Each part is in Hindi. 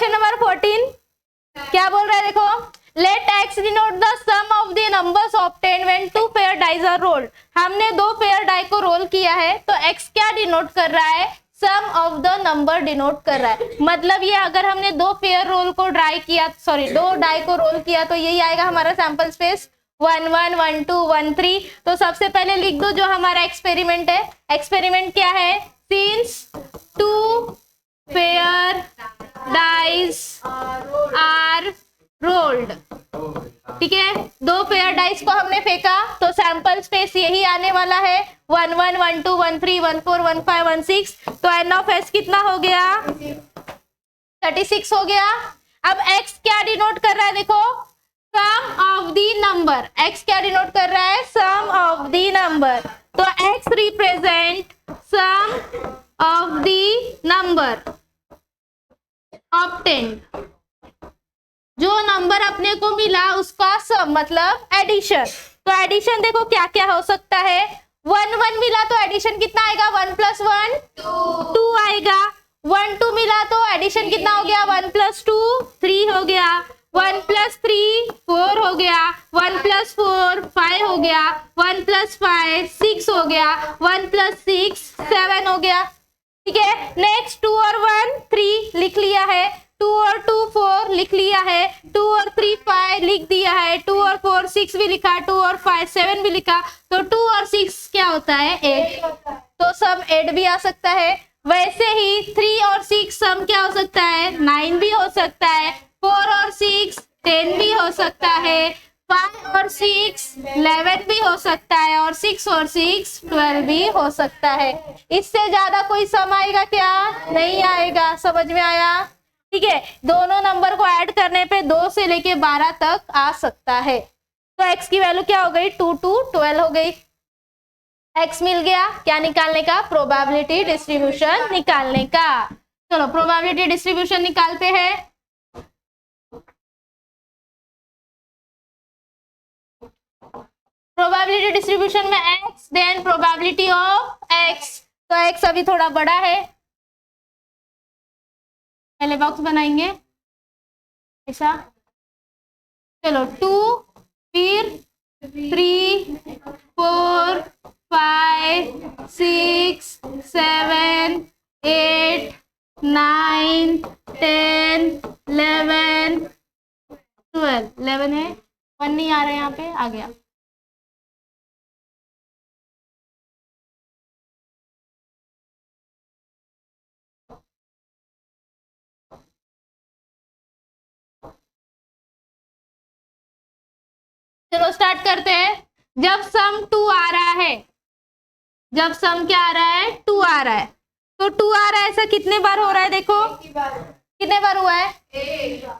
क्वेश्चन नंबर 14 क्या बोल रहा है देखो, let X denote the sum of the numbers obtained when two pair dice are rolled. हमने दो पेयर डाई को रोल किया है तो एक्स क्या डिनोट कर रहा है, sum of the number denote कर रहा है। मतलब ये अगर हमने दो पेयर रोल को ड्राई किया, सॉरी दो डाई को रोल किया तो यही आएगा हमारा सैंपल स्पेस 1 1 1 2 1 3। तो सबसे पहले लिख दो जो हमारा एक्सपेरिमेंट है। एक्सपेरिमेंट क्या है, since two pair dice are rolled. ठीक है, दो पेयर डाइस को हमने फेंका तो सैंपल स्पेस यही आने वाला है 1 1 1 2 1 3 1 4 1 5 1 6। तो एन ऑफ एस कितना हो गया, 36 हो गया। अब एक्स क्या डिनोट कर रहा है देखो, sum of the number. X क्या डिनोट कर रहा है, सम ऑफ द नंबर। तो X represent sum of the number obtained, जो नंबर अपने को मिला उसका सम मतलब एडिशन। तो एडिशन देखो क्या क्या हो सकता है, 1 1 मिला तो एडिशन कितना आएगा, 1 + 1 2 आएगा। 1 2 मिला तो एडिशन कितना हो गया, 1 + 2 3 हो गया। 1 + 3 4 हो गया। 1 + 4 5 हो गया। 1 + 5 6 हो गया। 1 + 6 7 हो गया। ठीक है, नेक्स्ट 2 और 1 3 लिख लिया है, 2 और 2 4 लिख लिया है, 2 और 3 5 लिख दिया है, 2 और 4 6 भी लिखा, 2 और 5 7 भी लिखा। तो 2 और 6 क्या होता है, 8। तो सम 8 भी आ सकता है। वैसे ही 3 और 6 सम क्या हो सकता है, 9 भी हो सकता है। 4 और 6 10 भी हो सकता है। 5 और 6 11 भी हो सकता है और 6 और 6 12 भी हो सकता है। इससे ज्यादा कोई सम आएगा क्या, नहीं आएगा। समझ में आया। ठीक है, दोनों नंबर को ऐड करने पे 2 से लेके 12 तक आ सकता है। तो x की वैल्यू क्या हो गई, 2 2 12 हो गई। x मिल गया, क्या निकालने का, प्रोबेबिलिटी डिस्ट्रीब्यूशन निकालने का। चलो प्रोबेबिलिटी डिस्ट्रीब्यूशन निकालते हैं। प्रोबेबिलिटी डिस्ट्रीब्यूशन में x then probability of x। तो x अभी थोड़ा बड़ा है, पहले बॉक्स बनाएंगे ऐसा। चलो 2 फिर 3 4 5 6 7 8 9 10 11 12 11 है, 1 नहीं आ रहा है, यहाँ पे आ गया। चलो स्टार्ट करते हैं। जब सम 2 आ रहा है, जब सम क्या आ रहा है, 2 आ रहा है, तो 2 आ रहा है ऐसा कितने बार हो रहा है देखो, कितने बार हुआ है,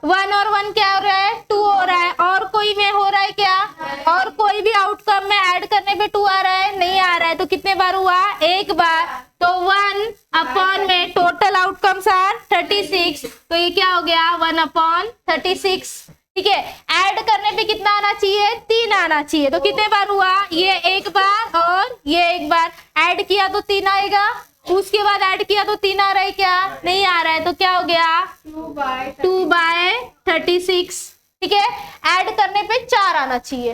1 और 1 क्या हो रहा है, 2 हो रहा है। और कोई में हो रहा है क्या, और कोई भी आउटकम में ऐड करने पे 2 आ रहा है, नहीं आ रहा है। तो कितने बार हुआ, एक बार। तो 1 अपॉन में टोटल आउटकम्स आर 36। तो ये क्या हो गया, 1/36। ठीक है, ऐड करने पे कितना आना चाहिए, 3 आना चाहिए। तो कितने बार हुआ, ये एक बार और ये एक बार। ऐड किया तो 3 आएगा, उसके बाद ऐड किया तो 3 आ रहा है क्या, नहीं आ रहा है। तो क्या हो गया, 2/36। ठीक है, ऐड करने पे 4 आना चाहिए।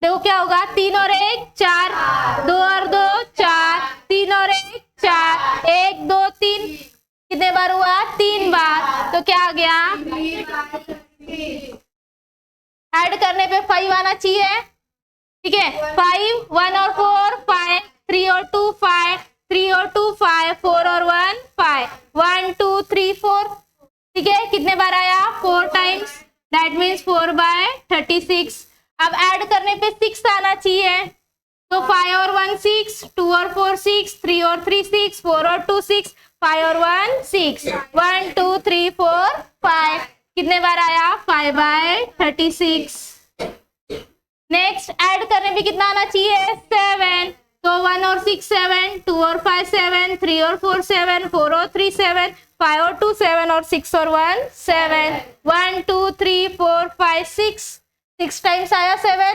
देखो क्या होगा, 3 और 1 4, 2 और 2 4, 3 और 1 4, 1 2 3। कितने बार हुआ, 3 बार। तो क्या आ गया, ऐड करने पे 5 आना चाहिए। ठीक है, 5 1 और 4 5, 3 और 2 5, 3 और 2 5, 4 और 1 5, 1 2 3 4। ठीक है, कितने बार आया, 4 टाइम्स, दैट मीन्स 4/36। अब ऐड करने पे 6 आना चाहिए। तो 5 और 1 6, 2 और 4 6, 3 और 3 6, 4 और 2 6, 5 और 1 6, 1 2 3 4 5। कितने बार आया, 5/36। नेक्स्ट ऐड करने पे कितना आना चाहिए, 7। तो 1 और 6 7, 2 और 5 7, 3 और 4 7, 4 और 3 7, 5 और 2 7 और 6 और 1 7, 1 2 3 4 5 6 टाइम्स आया 7।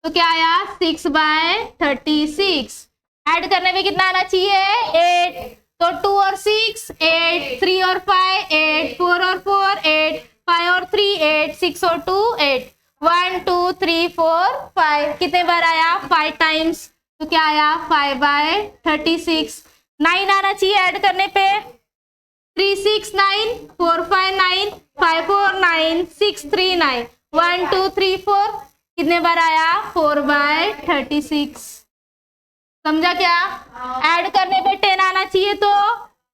तो क्या आया, 6/36। ऐड करने में कितना आना चाहिए, 8। तो 2 और 6 8, 3 और 5 8, 4 और 4 8, 5 और 3 8, 6 और 2 8, 1 2 3 4 5। कितने बार आया? 5 टाइम्स। तो क्या आया? 5/36। 9 आना चाहिए ऐड करने पे। 3 6 9, 4 5 9, 5 4 9, 6 3 9, 1 2 3 4। कितने बार आया? 4/36। समझा क्या? ऐड करने पे 10 आना चाहिए, तो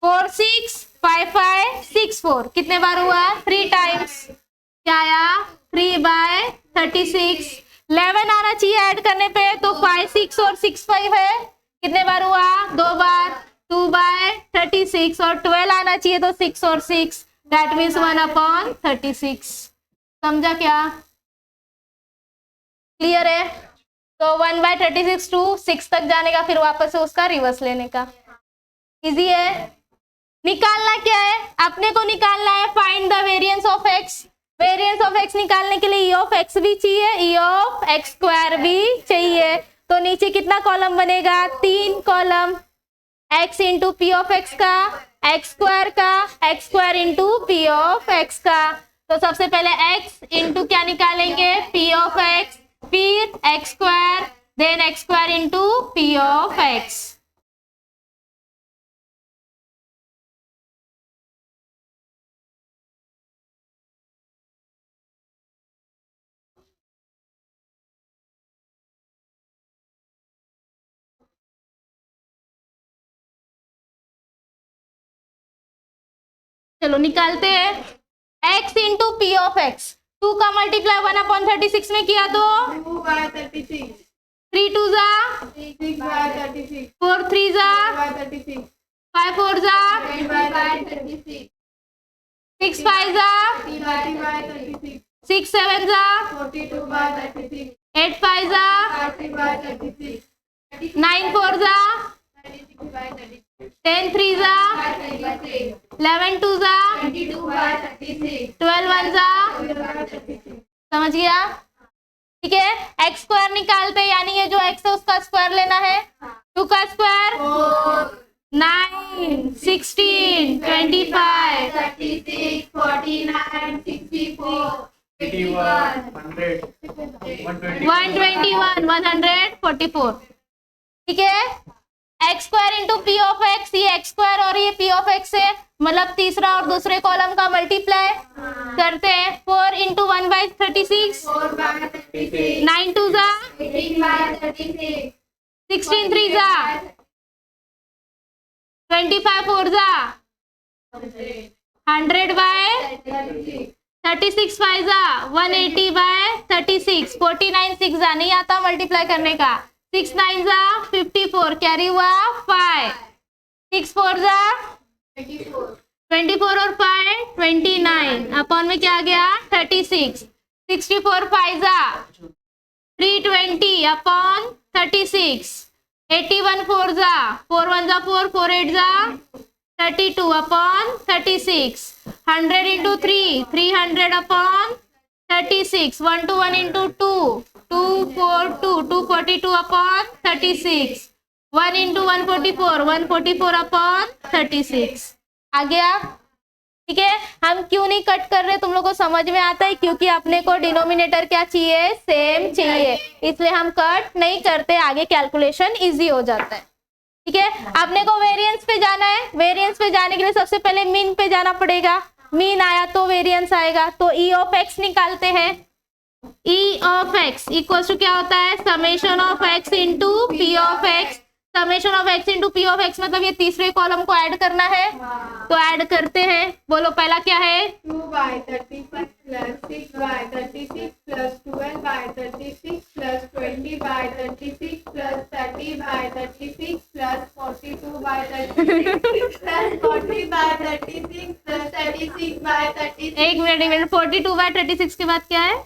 4 6 5 5 6 4। कितने बार हुआ? 3 टाइम्स। क्या आया? 3/36। 11 आना चाहिए ऐड करने पे, तो 5 6 और 6 5 है। कितने बार हुआ? 2 बार, 2/36। और 12 आना चाहिए, तो 6 और 6, दैट मीन्स 1/36। समझा क्या? क्लियर है? तो 1/36 टू 6 तक जाने का, फिर वापस से उसका रिवर्स लेने का। इजी है। निकालना क्या है? अपने को निकालना है find the variance of X. Variance of x निकालने के लिए ई ऑफ एक्स भी चाहिए, ई ऑफ एक्स स्क्वायर भी चाहिए। तो नीचे कितना कॉलम बनेगा? 3 column. X into P of X का, एक्स स्क्वायर का, X square into P of X का। तो सबसे पहले एक्स इंटू क्या निकालेंगे? पी ऑफ एक्स, फिर X square, then X square into P of X. चलो निकालते हैं। x into P of X, 2 का मल्टीप्लाई 1/36 में किया तो 2/36, 3 2 जा, 6/36, 4 3 जा, 5/36, 5 4 जा, 10/36, 6 5 जा, 30/36, 6 7 जा, 42/36, 8 5 जा, 30/36, 9 4 जा, 36/36, 10 3 जा, 11 2 जा, 22/36, 12 1 जा। 12/36। समझ गया? ठीक है। एक्स स्क्वायर निकालते, यानी ये जो एक्स है उसका स्क्वायर लेना है। 2 का स्क्वायर 9 16 25 36, 49, 64, 81, 100, 121 144। ठीक है। X square into P of x, ये एक्स स्क्वायर और ये पी ऑफ एक्स है, मतलब तीसरा और दूसरे कॉलम का मल्टीप्लाई करते हैं। 4 इंटू 1/36, 4/36, 9 2 जा, 18/36, 16 3 जा, 25 4 जा, 100/36 5 जा, 180/36, 49 6 जा, नहीं आता मल्टीप्लाई करने का। 6 9 जा 54, कैरी हुआ 5, 6 4 जा 24 और 5 29, अपॉन में क्या आ गया? 36, 64 5 जा 320 अपॉन 36, 81 4 जा, 4 1 जा 4, 4 8 जा 32 upon 36, 100 into 3 300 upon 36, 1 2 1 into 2 242 242 upon 36, 1 into 144 144 upon 36। आ गया? ठीक है। हम क्यों नहीं कट कर रहे, तुम लोग को समझ में आता है? क्योंकि अपने को डिनोमिनेटर क्या चाहिए? सेम चाहिए, इसलिए हम कट नहीं करते, आगे कैलकुलेशन इजी हो जाता है। ठीक है। अपने को वेरिएंस पे जाना है। वेरिएंस पे जाने के लिए सबसे पहले मीन पे जाना पड़ेगा। मीन आया तो वेरिएंस आएगा, तो ई ऑफ एक्स निकालते हैं। E of X equal to क्या होता है? Summation of X into P of x. Summation of X into P of x मतलब ये तीसरे कॉलम को ऐड करना है, तो ऐड करते हैं। बोलो पहला क्या है? 2/36 plus 6/36 plus 12/36 plus 20/36 plus 30/36 plus 42/36 plus 40/36 plus 36/36। एक मिनट 42/36 के बाद क्या है?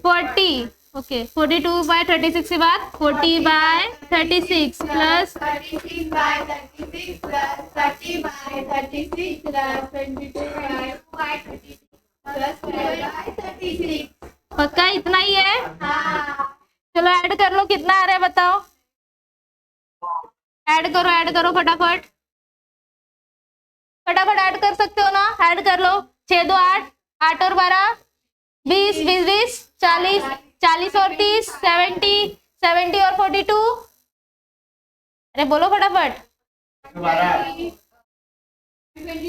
40। ओके 42/36 के बाद 40/36 प्लस 36/36 plus 30/36 plus 22/36 plus 12/36। पक्का इतना ही है? हाँ। चलो ऐड कर लो, कितना आ रहा है बताओ। ऐड करो फटाफट। फटाफट ऐड कर सकते हो ना, ऐड कर लो। 6 2 8, 8 और 12 20, 20 20 40, 40 और 30 70, 70 और 42, अरे बोलो फटाफट।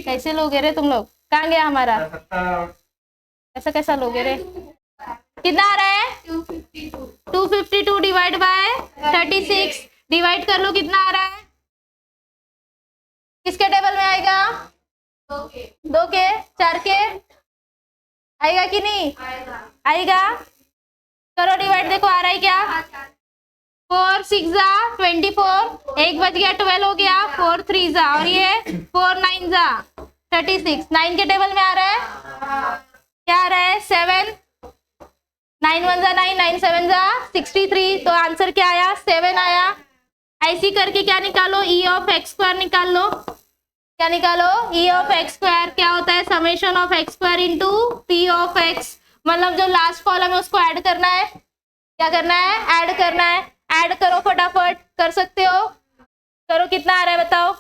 कैसे लोगे रे तुम लोग, कहाँ गया हमारा, ऐसा कैसा लोगे रे। कितना आ रहा है 252 डिवाइड बाय 36, डिवाइड कर लो कितना आ रहा है, किसके टेबल में आएगा, 2 के 4 के आएगा कि नहीं आएगा। करो डिवाइड, देखो आ रहा है क्या, 4 6 जा 24, 1 बच गया 12 हो गया, 4 3 जा और ये 4 9 जा 36, 9 के टेबल में आ रहा है, क्या आ रहा है 7, 9 1 जा 9, 9 7 जा 63, तो आंसर क्या आया 7 आया। ऐसी करके क्या निकालो, ई ऑफ एक्स स्क्वायर निकाल लो, क्या निकालो, ई ऑफ एक्स स्क्वायर क्या होता है, summation of x square into P of x, मतलब जो लास्ट कॉलम है उसको ऐड करना है, क्या करना है ऐड करना है, ऐड करो फटाफट, कर सकते हो, करो कितना आ रहा है बताओ,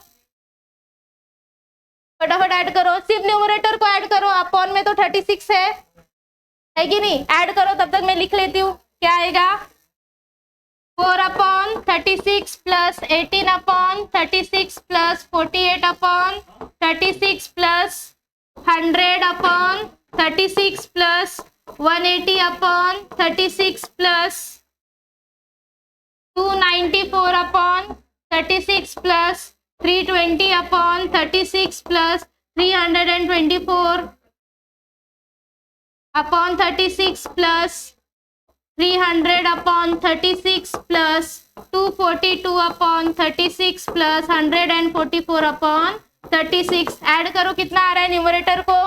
फटाफट ऐड करो, सिर्फ न्यूमरेटर को ऐड करो, अपॉन में तो 36 है कि नहीं, ऐड करो, तब तक मैं लिख लेती हूँ क्या आएगा, 4 upon 36 plus 18 upon 36 plus 48 upon 36 plus 100 upon 36 plus 180 upon 36 plus 294 upon 36 plus 320 upon 36 plus 324 upon 36 plus 300 upon 36 plus 242 upon 36 plus 144 upon 36, add करो कितना आ रहा है न्यूमरेटर को,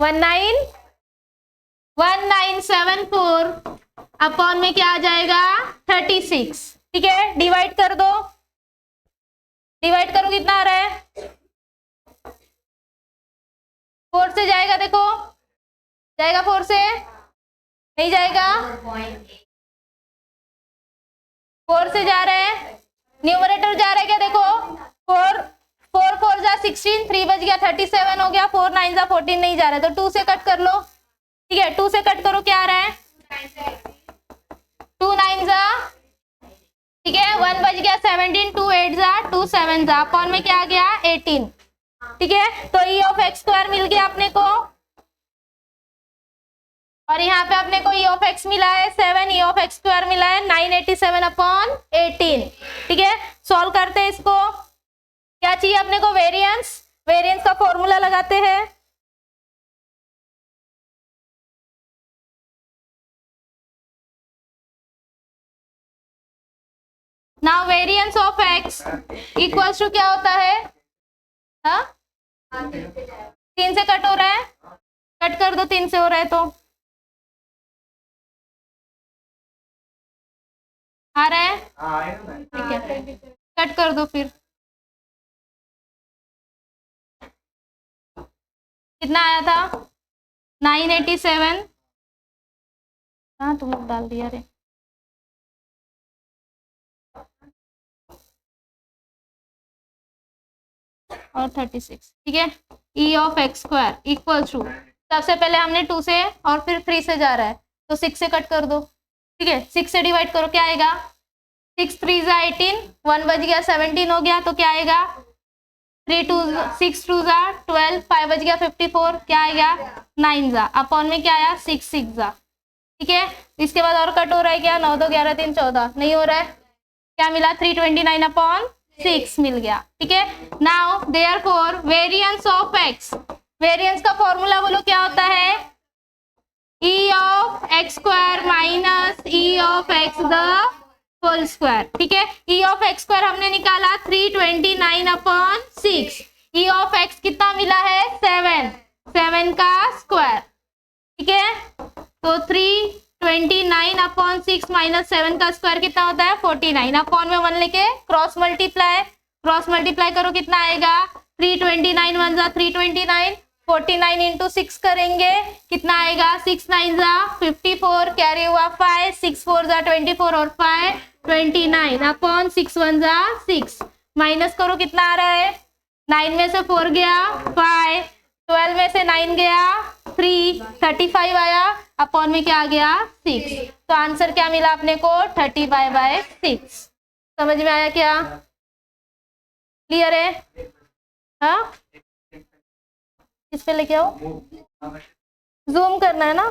वन 1974 अपॉन में क्या आ जाएगा 36, ठीक है, डिवाइड कर दो, डिवाइड करो कितना आ रहा है, 4 से जाएगा, देखो जाएगा 4 से, नहीं जाएगा, 4 से जा रहे हैं, न्यूमरेटर जा रहा है क्या, देखो 4 4 4 जा 16, 3 बच गया 37 हो गया, 4 9 जा 14 नहीं जा रहा है, तो 2 से कट कर लो, ठीक है 2 से कट करो क्या आ रहा है 2 9 जा, ठीक है 1 बच गया 17, 2 8 जा 2 7 जा, अपॉन में क्या आ गया 18, ठीक है, तो ई ऑफ एक्स स्क्वायर मिल गया अपने को, और यहाँ पे अपने को ई ऑफ एक्स मिला है 7, ई ऑफ एक्स स्क्वायर मिला है 987 अपॉन 18, ठीक है, सॉल्व करते हैं इसको, क्या चाहिए अपने को वेरिएंस, वेरिएंस का फॉर्मूला लगाते हैं, now variance of x equals to क्या होता है, हाँ 3 से कट हो रहा है, कट कर दो, 3 से हो रहा है तो आ रहा है, ठीक है कट कर दो, फिर कितना आया था 987, हाँ तुम लोग डाल दिया रे, और 36, ठीक है, E of x square equal to, सबसे पहले हमने 2 से और फिर 3 से जा रहा है तो 6 से कट कर दो, ठीक है 6 से डिवाइड करो क्या आएगा, 6 3 जा 18, 1 बच गया 17 हो गया, तो क्या आएगा 3 2 6 2 जा 12, 5 बच गया 54, क्या आएगा 9 जा, अपॉन में क्या आया 6 6 जा, ठीक है, इसके बाद और कट हो रहा है क्या, 9 2 11 3 14 नहीं हो रहा है, क्या मिला 329 अपॉन 6 मिल गया, ठीक है, now therefore variance of X, variance का फॉर्मूला बोलो क्या होता है, E of x square minus E of X the whole square, ठीक है, ई ऑफ एक्स स्क्वायर हमने निकाला 329 अपॉन 6, ई ऑफ एक्स कितना मिला है 7 का स्क्वायर, ठीक है, तो 329 अपॉन 6 माइनस 7 का स्क्वायर कितना होता है 49, अपॉन में 1 लेके क्रॉस मल्टीप्लाई करो कितना आएगा 329 1 जा 329, 49 इंटू 6 करेंगे, कितना आएगा? 6 9 जा 54, कैरी हुआ 5, 6 4 जा 24 और 5 29 अपॉन 6 1 जा 6, माइनस करो कितना आ रहा है? 9 में से 4 गया 5, 12 में से 9 गया 3, 35 आया, अपॉन में क्या आ गया? 6। तो आंसर क्या मिला अपने को? 35/6। समझ में आया क्या? क्लियर है? हाँ, इस पे लेके आओ, जूम करना है ना,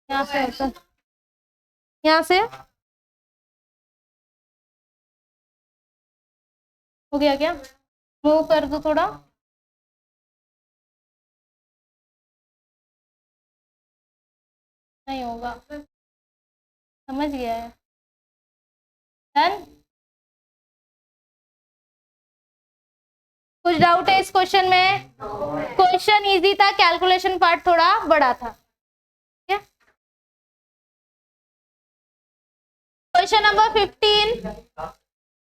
यहाँ से होता है, यहाँ से हो गया क्या? मूव कर दो थोड़ा, नहीं होगा, समझ गया है? डन? कुछ डाउट है इस क्वेश्चन में? क्वेश्चन इजी था, कैलकुलेशन पार्ट थोड़ा बड़ा था। Question number 15,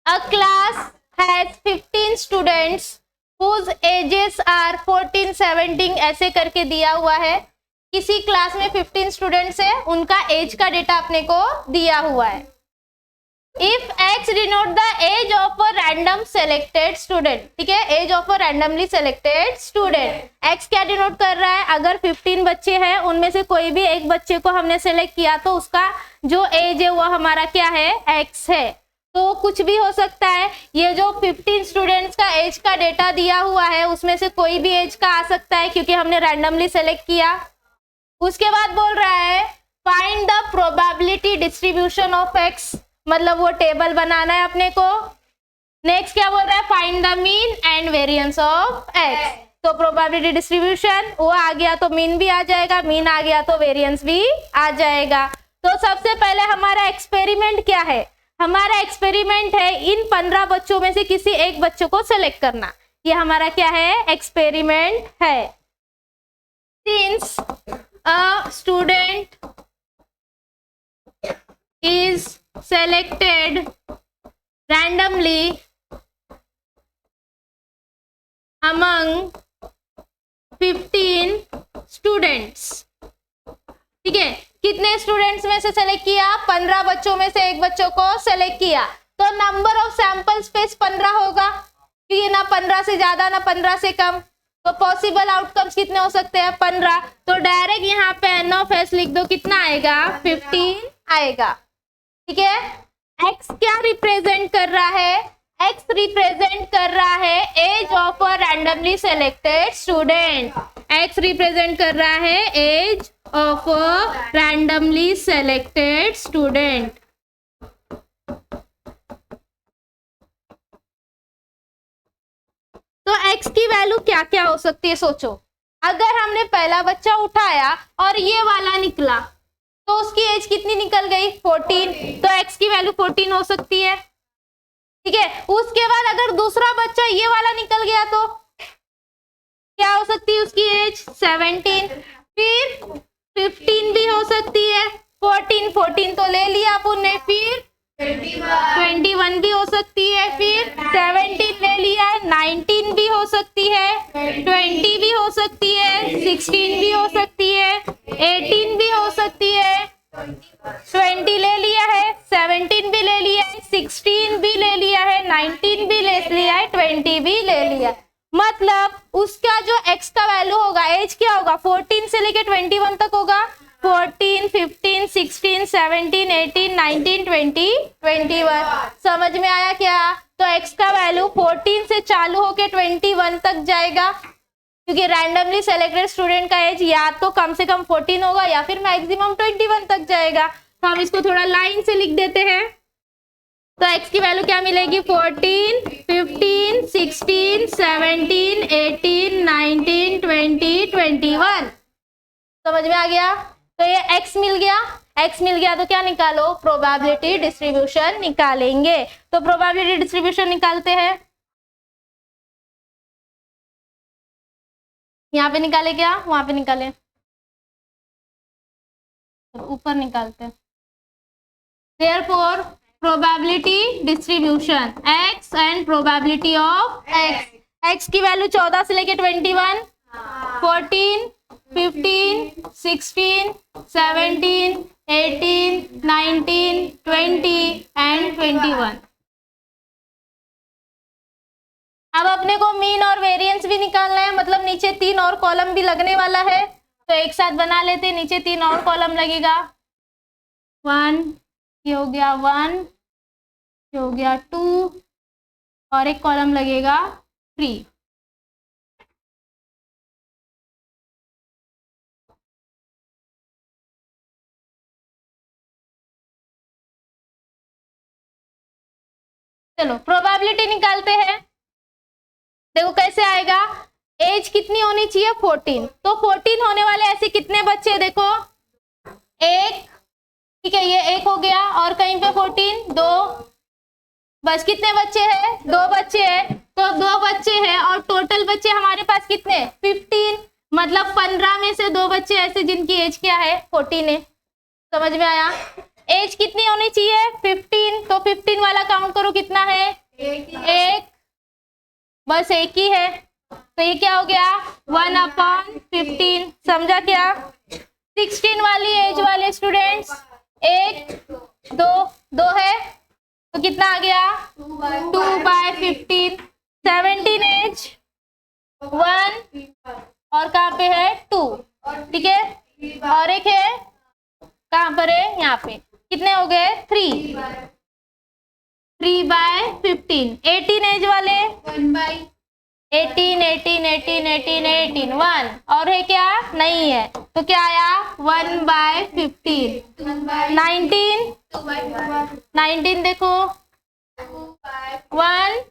a class has 15 students whose ages are 14 17, ऐसे करके दिया हुआ है। किसी क्लास में 15 स्टूडेंट्स है, उनका एज का डेटा अपने को दिया हुआ है। If X denote the age of a random selected student, ठीक है, age of a randomly selected student, X क्या डिनोट कर रहा है? अगर 15 बच्चे हैं, उनमें से कोई भी एक बच्चे को हमने सेलेक्ट किया तो उसका जो एज है वो हमारा क्या है? X है। तो कुछ भी हो सकता है, ये जो 15 स्टूडेंट्स का एज का डेटा दिया हुआ है उसमें से कोई भी एज का आ सकता है क्योंकि हमने रैंडमली सेलेक्ट किया। उसके बाद बोल रहा है find the probability distribution of X, मतलब वो टेबल बनाना है अपने को। नेक्स्ट क्या बोल रहा है? Find the mean and variance of X। तो प्रोबेबिलिटी डिस्ट्रीब्यूशन वो आ गया तो मीन भी आ जाएगा, मीन आ गया तो वेरिएंस भी आ जाएगा। तो सबसे पहले हमारा एक्सपेरिमेंट क्या है? हमारा एक्सपेरिमेंट है इन 15 बच्चों में से किसी एक बच्चे को सेलेक्ट करना। ये हमारा क्या है? एक्सपेरिमेंट है। Since a student is selected randomly among 15 students, ठीक है, कितने स्टूडेंट्स में से सेलेक्ट किया? 15 बच्चों में से एक बच्चों को सेलेक्ट किया, तो नंबर ऑफ सैंपल स्पेस 15 होगा, क्योंकि ना 15 से ज्यादा ना 15 से कम, तो पॉसिबल आउटकम्स कितने हो सकते हैं? 15। तो डायरेक्ट यहाँ पे एन ऑफ एस लिख दो, कितना आएगा? 15 आएगा, ठीक है। एक्स क्या रिप्रेजेंट कर रहा है? एक्स रिप्रेजेंट कर रहा है age of a randomly selected student. X represent कर रहा है age of a randomly selected student. तो एक्स की वैल्यू क्या क्या हो सकती है? सोचो, अगर हमने पहला बच्चा उठाया और ये वाला निकला तो उसकी एज कितनी निकल गई? 14। तो एक्स की वैल्यू 14 हो सकती है, ठीक है। उसके बाद अगर दूसरा बच्चा ये वाला निकल गया तो क्या हो सकती है उसकी एज? 17। फिर 15 भी हो सकती है, 14 तो ले लिया अपन ने, फिर 21 भी हो सकती है, फिर 17 ले लिया है, 19 भी हो सकती है, 20 भी हो सकती है, 16 भी हो सकती है, 18 भी हो सकती है, 20 ले लिया है, 17 भी ले लिया है, 16 भी ले लिया है, 19 भी ले लिया है, 20 भी ले लिया। मतलब उसका जो x का वैल्यू होगा, एज क्या होगा? 14 से लेके 21 तक होगा। 14, 15, 16, 17, 18, 19, 20, 21। समझ में आया क्या? तो x का वैल्यू 14 से चालू होके 21 तक जाएगा, क्योंकि रैंडमली सेलेक्टेड स्टूडेंट का एज या तो कम से कम 14 होगा या फिर मैक्सिमम 21 तक जाएगा। तो हम इसको थोड़ा लाइन से लिख देते हैं। तो x की वैल्यू क्या मिलेगी? 14, 15, 16, 17, 18, 19, 20, 21। समझ में आ गया? तो ये x मिल गया। x मिल गया तो क्या निकालो? प्रोबेबिलिटी डिस्ट्रीब्यूशन निकालेंगे। तो प्रोबेबिलिटी डिस्ट्रीब्यूशन निकालते हैं। यहाँ पे निकाले क्या? वहां पे निकाले, ऊपर निकालते हैं। Therefore probability distribution x and probability of x, x की वैल्यू 14 से लेके 21, 14, 15, 16, 17, 18, 19, 20 एंड 21। अब अपने को मीन और वेरिएंस भी निकालना है, मतलब नीचे 3 और कॉलम भी लगने वाला है, तो एक साथ बना लेते, नीचे 3 और कॉलम लगेगा। 1 ये हो गया 1, ये हो गया 2 और एक कॉलम लगेगा 3। चलो प्रोबेबिलिटी निकालते हैं। देखो कैसे आएगा, एज कितनी होनी चाहिए 14, तो 14 होने वाले ऐसे कितने बच्चे, देखो एक, ठीक है ये एक हो गया, और कहीं पे 14, 2, बस कितने बच्चे हैं, 2 बच्चे हैं, तो 2 बच्चे हैं और टोटल बच्चे हमारे पास कितने 15, मतलब 15 में से 2 बच्चे ऐसे जिनकी एज क्या है 14 है। समझ में आया, एज कितनी होनी चाहिए 15, तो 15 वाला काउंट करो कितना है, एक, बस एक ही है, तो ये क्या हो गया 1/15। समझा क्या, 16 वाली एज वाले स्टूडेंट्स 1, 2 है, तो कितना आ गया 2/15। 17 एज 1 और कहाँ पे है 2, ठीक है, और एक है कहाँ पर है, यहाँ पे, कितने हो गए 3/15। 18 एज वाले 18, 1 और है क्या नहीं है, तो क्या आया 1/15। 19 देखो 1,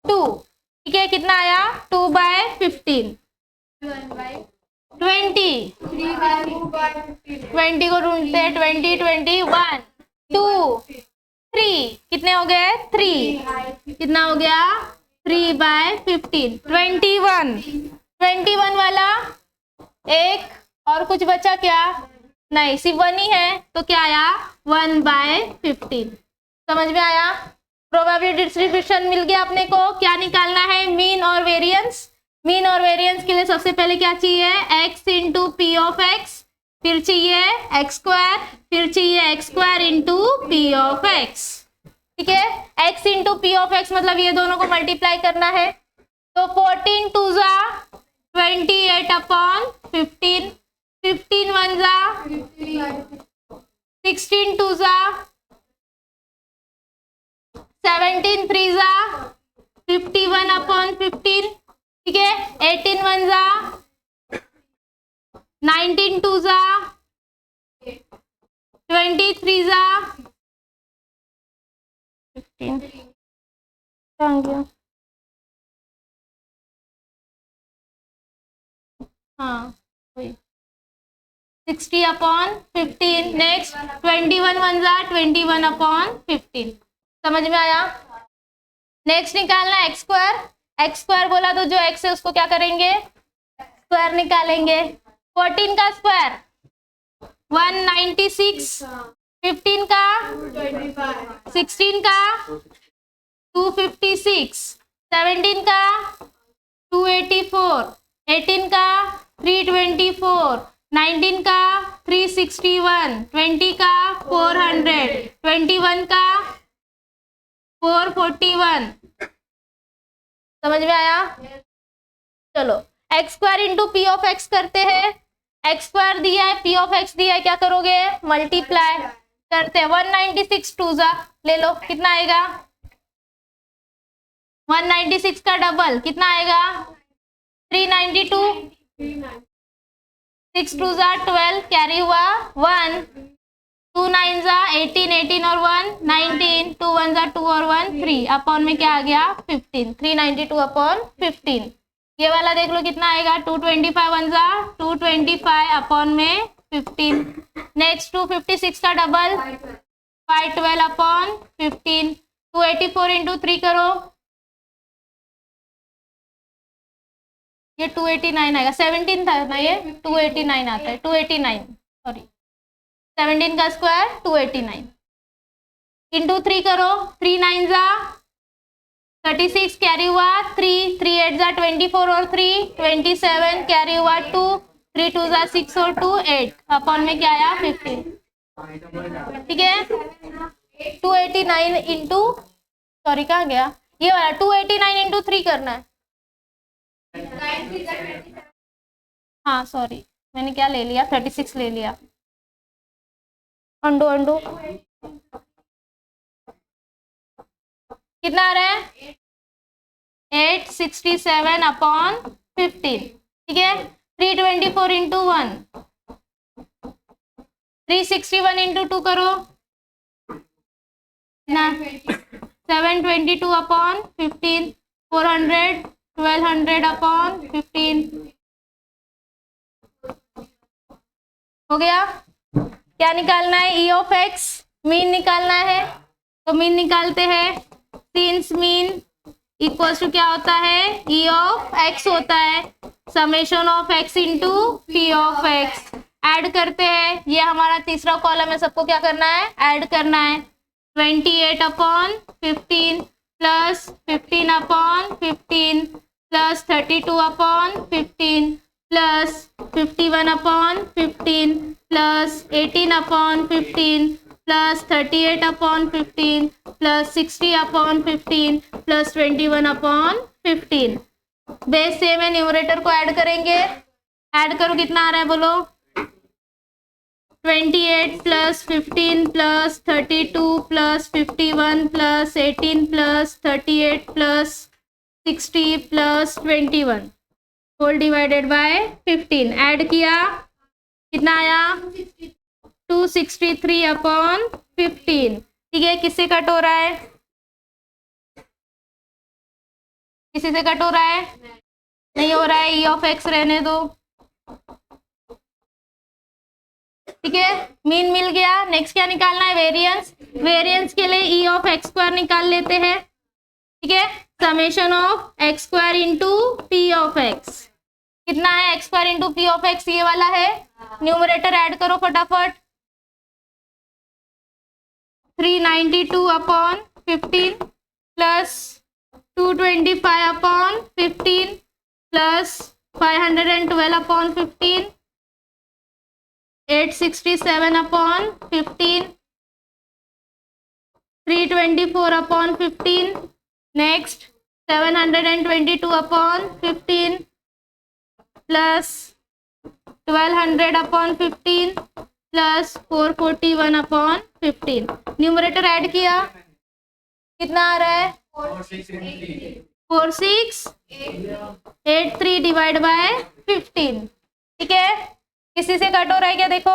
2, ठीक है, कितना आया 2/15। 20 को ढूंढते हैं, 20, 1, 2, 3, कितने हो गए 3, कितना हो गया 3/15। 21 वाला एक और कुछ बचा क्या, नहीं सिर्फ 1 ही है, तो क्या आया 1/15। समझ में आया, प्रोबेबिलिटी डिस्ट्रीब्यूशन मिल गया अपने को। क्या निकालना है, मीन और वेरिएंस। मीन और वेरिएंस के लिए सबसे पहले क्या चाहिए, x into P of X, फिर चाहिए एक्स स्क्वायर, फिर चाहिए x square into P of x, ठीक है। x into P of x मतलब ये दोनों को मल्टीप्लाई करना है, तो 14 2 जा 28/15, 15 1 जा 16 2 जा 17 3 जा 51/15, ठीक है। 18 1 जा 19 2 जा 23 जा 15, कहाँ गया, हाँ वही 60/15। नेक्स्ट 21 1 जा 21/15। समझ में आया। नेक्स्ट निकालना एक्स स्क्वायर। एक्स स्क्वायर बोला तो जो एक्स है उसको क्या करेंगे, स्क्वायर निकालेंगे। 14 का स्क्वायर 196, 15 का 16 का 256, 17 का 284, 18 का 324, 19 का 361, 20 का 400, 21 का 441। समझ में आया। चलो x square into P of x करते हैं। एक्स स्क्वायर दिया है, पी ऑफ एक्स दिया है, क्या करोगे मल्टीप्लाई करते हैं। 196 2 जा ले लो, कितना आएगा 196 का डबल कितना आएगा 392, 6 2 जा 12 कैरी हुआ 1, 2 9 जा 18, 18 और 1 19, 2 1 जा 2 और 1 3 अपॉन में क्या आ गया 15, 392/15। ये वाला देख लो कितना आएगा 225 1 जा 225 अपॉन में 15। नेक्स्ट 256 का डबल 512/15। 284 इंटू 3 करो, ये 289 आएगा। 17 था ना, ये 289 आता है, 289 सॉरी। 17 का स्क्वायर 289 इंटू 3 करो, 3 9 जा 36 कैरी हुआ 3, 3 8 जा 24 और 3 27 कैरी हुआ 2, 3 2 जा 6 और 2 8 अपॉन में क्या आया 15। ठीक है 289 इंटू सॉरी कहाँ गया ये वाला 289 इंटू 3 करना है। हाँ सॉरी मैंने क्या ले लिया 36 ले लिया। अंडो अंडो कितना आ रहा है 867 अपॉन 15। ठीक है 324 इंटू 1 361 इंटू 2 करो ना 722 अपॉन 15 400 1200 अपॉन 15 हो गया। क्या निकालना है ई ऑफ एक्स मीन निकालना है तो मीन निकालते हैं सिंस मीन इक्वल्स टू क्या होता है ई ऑफ एक्स होता है summation of X into P of x. Add करते हैं ये हमारा तीसरा कॉलम है सबको क्या करना है ऐड करना है 28 upon 15 plus 15 upon 15 plus 32 upon 15 plus 51 upon 15 plus 18 upon 15 plus 38 upon 15 plus 60 upon 15 plus 21 upon 15। Base same है न्यूमरेटर को ऐड करेंगे ऐड करो कितना आ रहा है बोलो 28 plus 15 plus 32 plus 51 plus 18 plus 38 plus 60 plus 21 whole divided by 15 add किया कितना आया 263 अपॉन 15। ठीक है किससे कट हो रहा है किसी से कट हो रहा है नहीं हो रहा है ई ऑफ एक्स रहने दो। ठीक है मीन मिल गया नेक्स्ट क्या निकालना है वेरिएंस वेरिएंस के लिए ई ऑफ एक्स स्क्वायर निकाल लेते हैं। ठीक है summation of x square into P of x कितना है x square into P of x ये वाला है न्यूमरेटर ऐड करो फटाफट 392 upon 15 plus 225 upon 15 plus 512 upon 15 867 upon 15 324 upon 15 next 722 upon 15 plus 1200 upon 15 plus 441 upon 15। Numerator add किया कितना आ रहा है 4683 डिवाइड बाय 15। ठीक है किसी से कट हो रहा है क्या देखो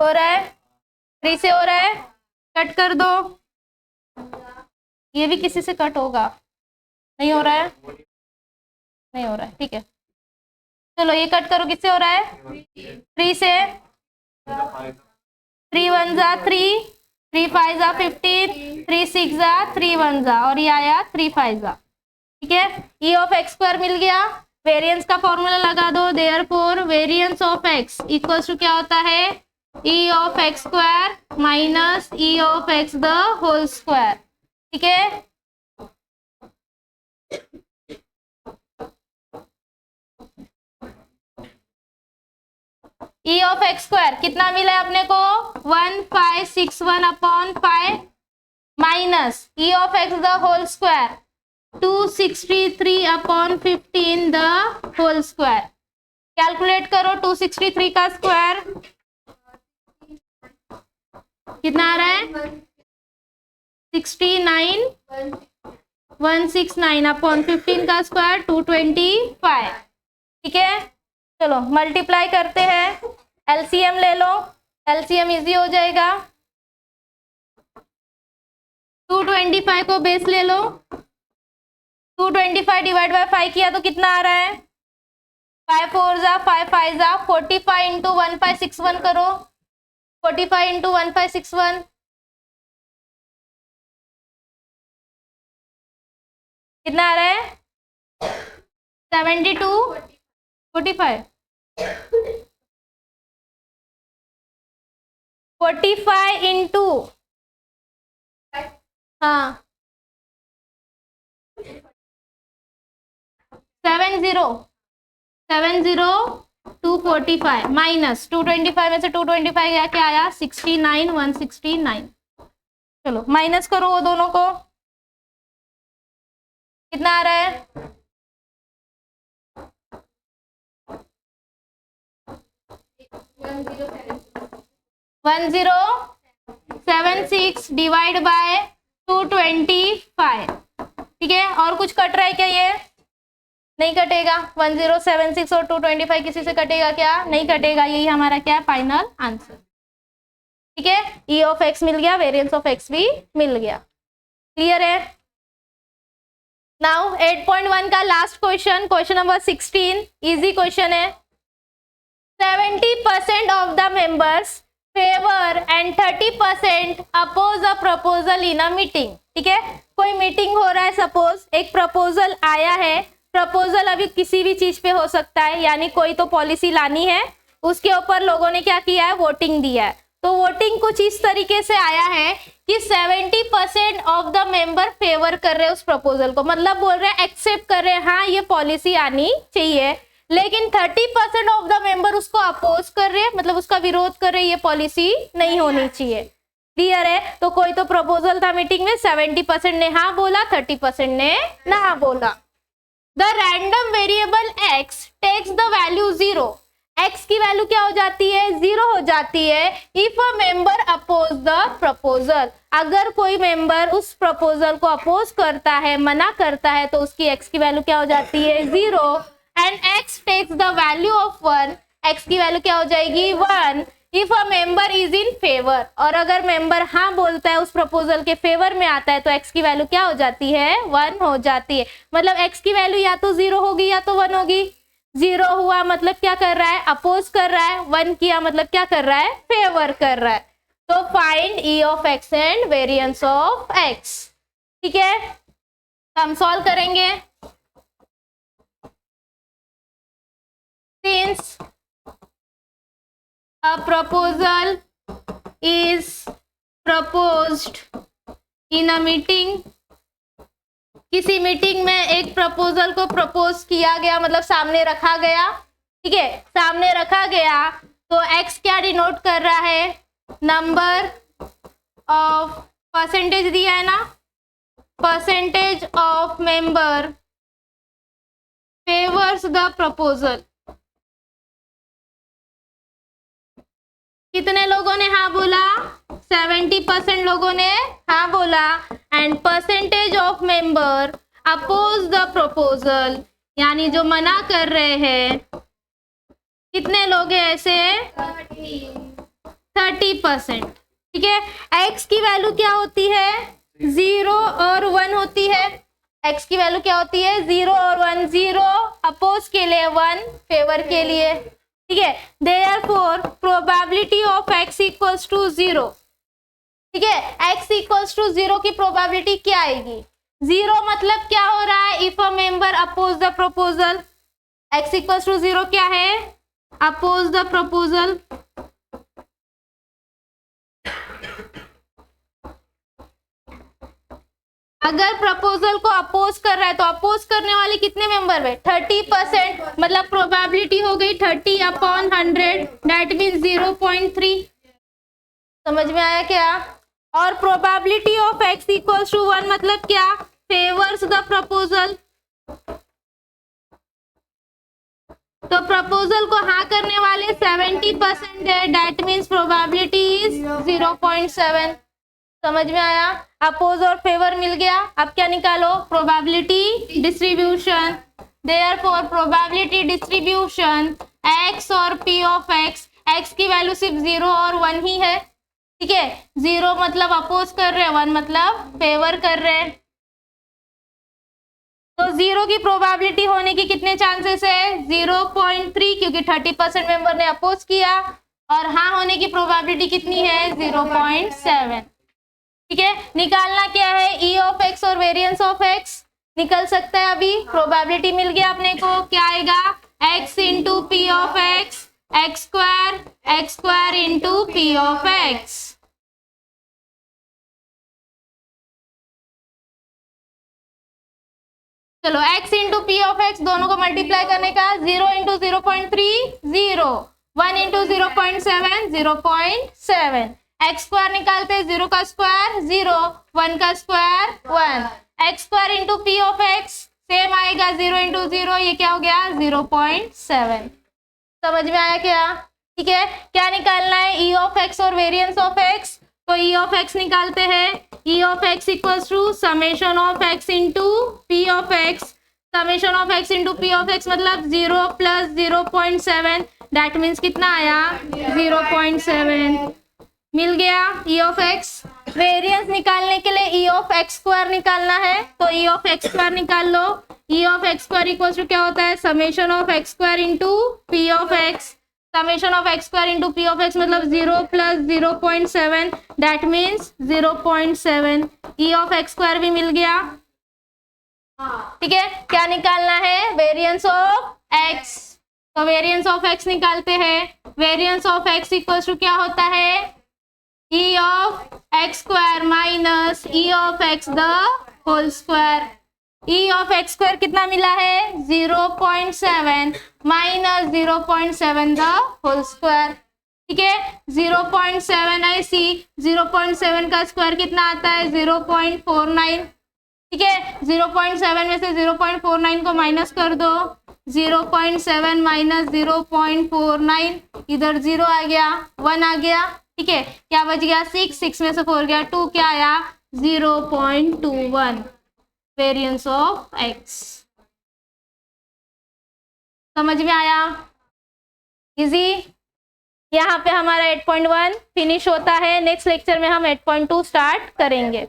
हो रहा है 3 से हो रहा है कट कर दो ये भी किसी से कट होगा नहीं हो रहा है नहीं हो रहा है। ठीक है चलो ये कट करो किससे हो रहा है 3 से 3 1 जा 3 3 5 जा 15 3 6 जा 3 1 जा और ये आया 3 5 जा। ठीक है ई ऑफ एक्स स्क्वायर मिल गया वेरिएंस का फॉर्मूला लगा दो therefore variance of x equals to क्या होता है E of x square minus E of X the whole square. ठीक है ई ऑफ एक्स स्क्वायर कितना मिला है अपने को 1561 upon 5 minus E of X the whole square 263 upon 15 the whole square. Calculate करो 263 का स्क्वायर कितना आ रहा है 69169 अपॉन 15 का स्क्वायर 225। ठीक है चलो मल्टीप्लाई करते हैं एलसीएम ले लो एलसीएम इजी हो जाएगा 225 को बेस ले लो 225 डिवाइड बाय 5 किया तो कितना आ रहा है 5 4 जा 5 5 जा 45 इंटू 1561 करो 45 इंटू 1561 कितना आ रहा है 72 45 45 इंटू, हाँ 245 माइनस 225 में से 225 गया, क्या आया 69, 169। चलो माइनस करो वो दोनों को, कितना आ रहा है 1076 डिवाइड बाय 225। ठीक है, और कुछ कट रहा है क्या? ये नहीं कटेगा। 1076 और 225 किसी से कटेगा क्या? नहीं कटेगा। यही हमारा क्या है फाइनल आंसर। ठीक है, ई ऑफ एक्स मिल गया, वेरिएंस ऑफ एक्स भी मिल गया। क्लियर है? नाउ 8.1 का last question, question number 16, easy question है। 70% of the members favour and 30% oppose a proposal in a meeting. ठीक है, कोई मीटिंग हो रहा है, सपोज एक प्रपोजल आया है। प्रपोजल अभी किसी भी चीज पे हो सकता है, यानी कोई तो पॉलिसी लानी है, उसके ऊपर लोगों ने क्या किया है, वोटिंग दिया है। तो वोटिंग कुछ इस तरीके से आया है कि 70% ऑफ द मेंबर फेवर कर रहे हैं उस प्रपोजल को, मतलब बोल रहे हैं एक्सेप्ट कर रहे हैं, हाँ ये पॉलिसी आनी चाहिए। लेकिन 30% ऑफ द मेंबर उसको अपोज कर रहे हैं, मतलब उसका विरोध कर रहे हैं, ये पॉलिसी नहीं होनी चाहिए। क्लियर है? तो कोई तो प्रपोजल था मीटिंग में, 70% ने हाँ बोला, 30% ने ना बोला। The random variable x takes the value 0। x की वैल्यू क्या हो जाती है? 0 हो जाती है if a member oppose the proposal. अगर कोई मेंबर उस प्रपोजल को अपोज करता है, मना करता है, तो उसकी x की वैल्यू क्या हो जाती है? 0। And x takes the value of 1। x की वैल्यू क्या हो जाएगी? 1 if a member is in favour. और अगर मेंबर हाँ बोलता है, उस प्रपोजल के फेवर में आता है, तो x की वैल्यू क्या हो जाती है? 1 हो जाती है। मतलब x की वैल्यू या तो 0 होगी या तो 1 होगी। 0 हुआ मतलब क्या कर रहा है? अपोज कर रहा है। 1 किया मतलब क्या कर रहा है? फेवर कर रहा है। तो find E of x and variance of x. ठीक है, हम सॉल्व करेंगे। Since a proposal is proposed in a meeting, किसी मीटिंग में एक प्रपोजल को प्रपोज किया गया, मतलब सामने रखा गया। ठीक है, सामने रखा गया, तो x क्या डिनोट कर रहा है? नंबर ऑफ, परसेंटेज दिया है ना, percentage of member favours the proposal. कितने लोगों ने हाँ बोला? 70% लोगों ने हाँ बोला। And percentage of member oppose the proposal, यानी जो मना कर रहे हैं, कितने लोग हैं ऐसे? 30%। ठीक है, x की वैल्यू क्या होती है? 0 और 1 होती है। x की वैल्यू क्या होती है? 0 और 1। 0 अपोज के लिए, 1 फेवर के लिए। ठीक है, therefore probability of x equals to 0। ठीक है, x इक्वल्स टू 0 की प्रोबेबिलिटी क्या आएगी? 0 मतलब क्या हो रहा है? If a member oppose the proposal. x equals to 0 क्या है? Oppose the proposal. अगर प्रपोजल को अपोज कर रहा है, तो अपोज करने वाले कितने मेंबर है? 30%, मतलब प्रोबेबिलिटी हो गई 30/100, दैट मींस 0.3। समझ में आया क्या? और probability of x equals to 1 मतलब क्या? Favours the proposal. तो प्रपोजल को हाँ करने वाले 70% है, दैट मींस प्रोबेबिलिटी इज 0.7। समझ में आया? अपोज और फेवर मिल गया। अब क्या निकालो? Probability distribution. Therefore probability distribution x और p ऑफ x, x की वैल्यू सिर्फ 0 और 1 ही है। ठीक है, 0 मतलब अपोज कर रहे हैं, 1 मतलब फेवर कर रहे हैं। तो 0 की प्रोबेबिलिटी होने की कितने चांसेस है? 0.3, क्योंकि 30% मेंबर ने अपोज किया। और हाँ होने की प्रोबेबिलिटी कितनी है? 0.7। ठीक है, निकालना क्या है? ई ऑफ एक्स और वेरिएंस ऑफ एक्स निकल सकता है। अभी प्रोबेबिलिटी मिल गया अपने को, क्या आएगा? x into P of x x square into p of x। चलो x into P of x दोनों को मल्टीप्लाई करने का 0 इंटू 0.3 0, 1 इंटू 0.7 0.7, एक्स स्क्वायर निकालते 0 का स्क्वायर 0, 1 का square 1, x square into P of x same आएगा 0 इंटू 0, ये क्या हो गया 0.7। समझ में आया क्या? ठीक है, क्या निकालना है? ई ऑफ एक्स और वेरिएंस ऑफ एक्स। तो ई ऑफ एक्स निकालते हैं, E of x equals to summation of X into P of x. Summation of X into P of x मतलब 0 प्लस 0.7, दैट मीन्स कितना आया 0.7 मिल गया ई ऑफ एक्स। वेरिएंस निकालने के लिए ई ऑफ एक्स स्क्वायर निकालना है, तो ई ऑफ एक्स स्क्वायर निकाल लो। E of x square equals to क्या होता है summation of x square into P of x. Summation of x square into P of x मतलब 0 plus 0.7, that means 0.7। E of x square भी मिल गया। ठीक है, क्या निकालना है? Variance of x. तो वेरिएंस ऑफ एक्स निकालते हैं। Variance of x equals to क्या होता है E of x square minus E of X the whole square. E of x square कितना मिला है 0.7 माइनस 0.7 द होल स्क्वायर। ठीक है, 0.7 ऐसी 0.7 का स्क्वायर कितना आता है 0.49। ठीक है, 0.7 में से 0.49 को माइनस कर दो, 0.7 माइनस 0.49, इधर 0 आ गया 1 आ गया। ठीक है, क्या बच गया 6 में से 4 गया 2, क्या आया 0.21 वेरिएंस ऑफ एक्स। समझ में आया? इजी। यहाँ पे हमारा 8.1 फिनिश होता है। नेक्स्ट लेक्चर में हम 8.2 स्टार्ट करेंगे।